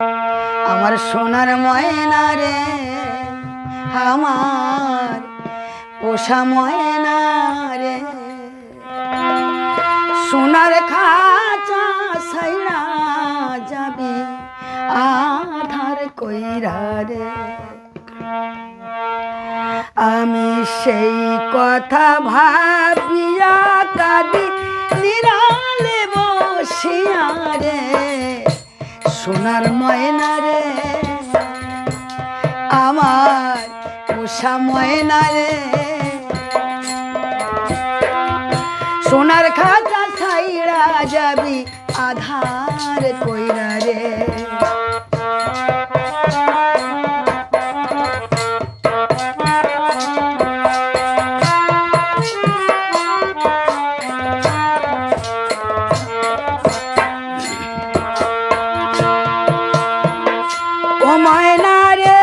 আমার সোনার ময়না রে, আমার পোষা ময়না রে, সোনার খাঁচা ছাইড়া যাবি আধার কইরা রে। আমি সেই কথা ভাবিয়া কাঁদি নিরালে বসিয়া রে, সোনার ময়না রে, আমার পোষা ময়না রে, সোনার খাঁচা ছাইড়া যাবি আধার কইরা রে। ও ময়না রে,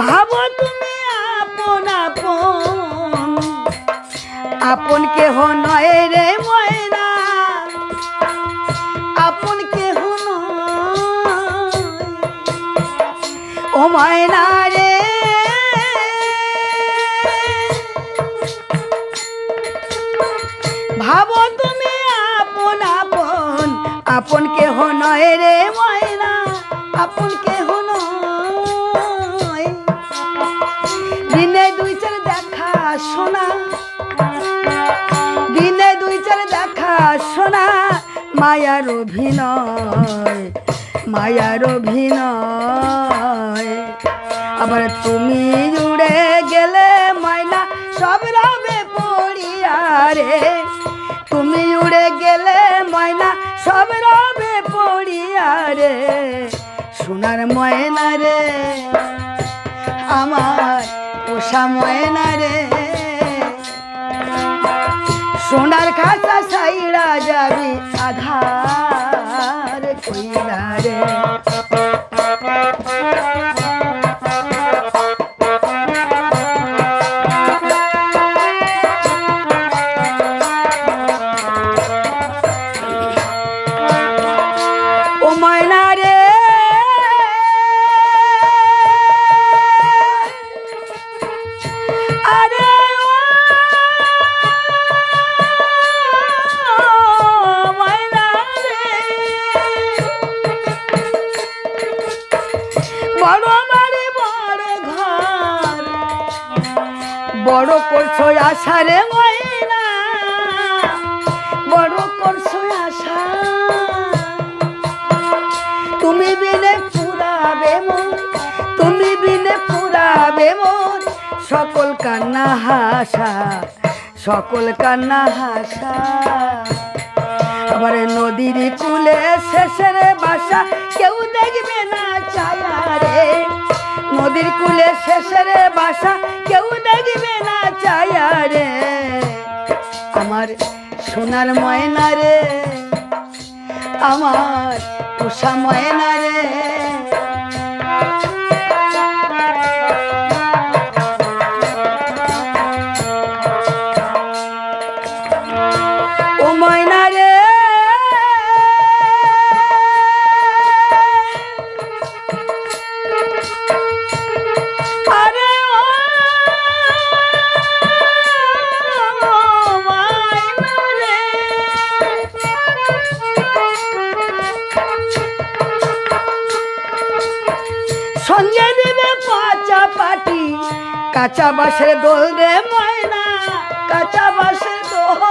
ভাবো তুমি আপন আপন, আপন কেহ নয় রে ময়না, আপন কেহ নয়। ও ময়না রে, ভাবো তুমি আপন আপন, আপন কেহ নয় রে ময়না, আপন কেহ নয়। দিনে দুই চার দেখা শোনা, দিনে দুই চার দেখা শোনা, মায়ার অভিনয়, মায়ার অভিনয়। আবার তুমি উড়ে গেলে ময়না সব রবে পড়িয়া রে, তুমি উড়ে গেলে ময়না সব রবে পড়িয়া রে, সোনার ময়না রে, আমার পোষা ময়না রে, সোনার খাঁচা ছাইড়া যাবি আধার কইরা রে। ও ময়না রে, আরে ও ময়না রে, বড় বাড়ি বড় ঘর, বড় করছো আশা রে ময়না, বড় করছো আশা। তুমি বিনে পুরাবে মন, তুমি বিনে পুরাবে মন, সকল কান্না হাসা, সকল কান্না হাসা। আবার নদীর কূলে শেষের বাসা কেউ দেখবে না চায়া রে, নদীর কূলে শেষের বাসা কেউ দেখবে না চায়া রে, আমার সোনার ময়না রে, আমার পোষা ময়না রে। ও ময়না রে, আরে ও ময়না রে, সঞ্জয় দিবে পাচা পাটি, কাঁচা বাঁশের দোল রে ময়না, কাঁচা বাঁশের দোল।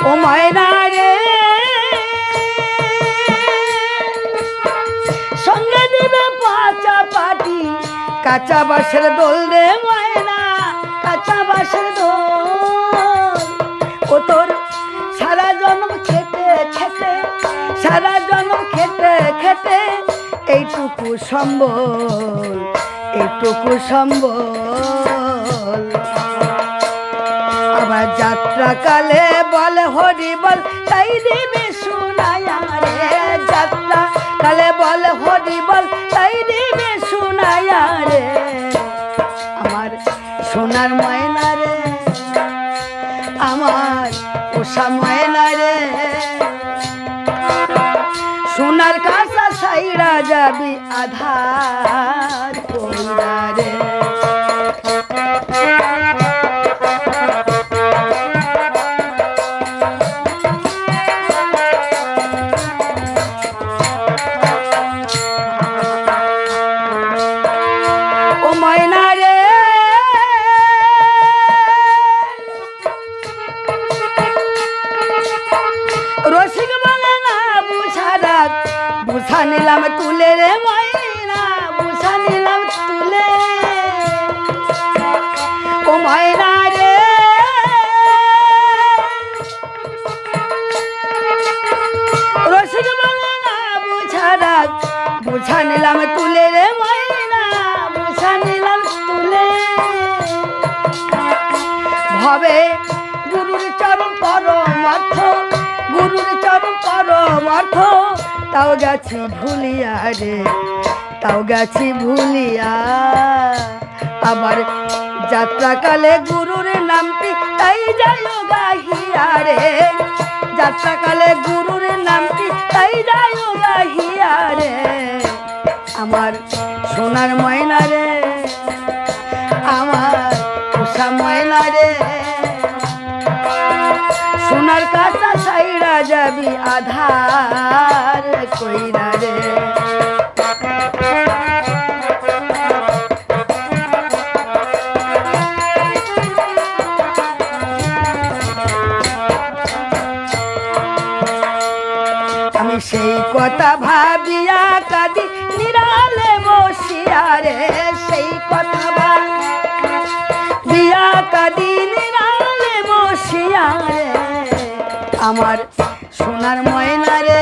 ও ময়না রে, সঙ্গে দিবে পাচা পাটি, কাঁচা বাঁশের দোল রে ময়না, কাঁচা বাঁশের দোল। ও তোর সারা জন্ম খেতে খেতে, সারা জন্ম খেতে খেতে এইটুকু সম্বল, এইটুকু সম্বল। আবার যাত্রা কালে বলে হরি বল, তাই দিবে শোনায়া রে, যাত্রা কালে বলে হরি বল, তাই দিবে শোনায়া রে। সোনার ময়না রে আমার উষা ময়না রে সোনার কাঁচা সাইরা যাবি আধার কইরা রে ও ময়না রে রসিক বলে না বুঝা রাখ বুঝা নিলাম তুলে রে ময়না বুঝা নিলাম তুলে ও ময়না রে রসিক বলে না বুঝা রাখ বুঝা নিলাম তুলে রে ময়না বুঝা নিলাম তুলে ভবে গুরুর চরণ পরমার্থ গুরুর চরণ পরমার্থ তাও গেছি ভুলিয়া রে তাও গেছি ভুলিয়া আবার যাত্রাকালে গুরুর নামটি তাই যাইও গাহিয়া রে যাত্রাকালে গুরুর নামটি তাই যাইও গাহিয়া রে আমার সোনার ময়না রে আমার উষা ময়না রে সোনার কাঁচা সাইরা যাবি আধার কইরা রে আমি সেই কথা ভাবিয়া কাঁদি নিরালে বসিয়া রে সেই কথা ভাবিয়া কাঁদি নিরালে বসিয়া রে আমার সোনার ময়না রে